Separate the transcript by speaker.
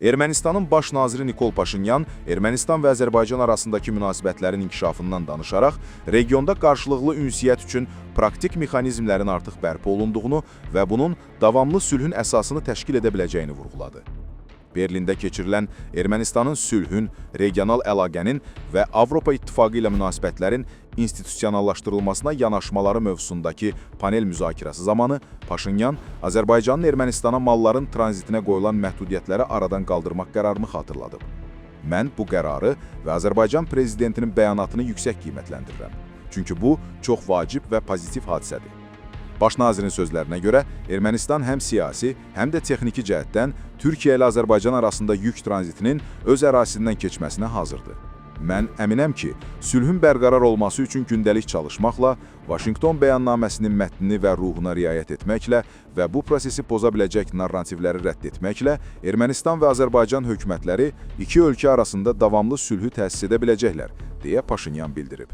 Speaker 1: Ermənistanın baş naziri Nikol Paşinyan Ermənistan və Azərbaycan arasındakı münasibətlərin inkişafından danışaraq, regionda qarşılıqlı ünsiyyət üçün praktik mexanizmlərin artıq bərpa olunduğunu və bunun davamlı sülhün əsasını təşkil edə biləcəyini vurğuladı. Berlində keçirilən Ermənistanın sülhün, regional əlaqənin və Avropa İttifaqı ilə münasibətlərin institusionallaşdırılmasına yanaşmaları mövzusundakı panel müzakirəsi zamanı Paşinyan Azərbaycanın Ermənistana malların tranzitinə qoyulan məhdudiyyətləri aradan qaldırmaq qərarını xatırladıb. Mən bu qərarı və Azərbaycan prezidentinin bəyanatını yüksək qiymətləndirirəm. Çünki bu çox vacib və pozitiv hadisədir. Baş nazirin sözlərinə görə, Ermənistan həm siyasi, həm də texniki cəhətdən Türkiyə ilə Azərbaycan arasında yük tranzitinin öz ərazisindən keçməsinə hazırdır. Mən əminəm ki, sülhün bərqərar olması üçün gündəlik çalışmaqla, Vaşinqton bəyannaməsinin mətnini və ruhuna riayət etməklə və bu prosesi poza biləcək narrativləri rədd etməklə Ermənistan və Azərbaycan hökumətləri iki ölkə arasında davamlı sülhü təsis edə biləcəklər, deyə Paşinyan bildirib.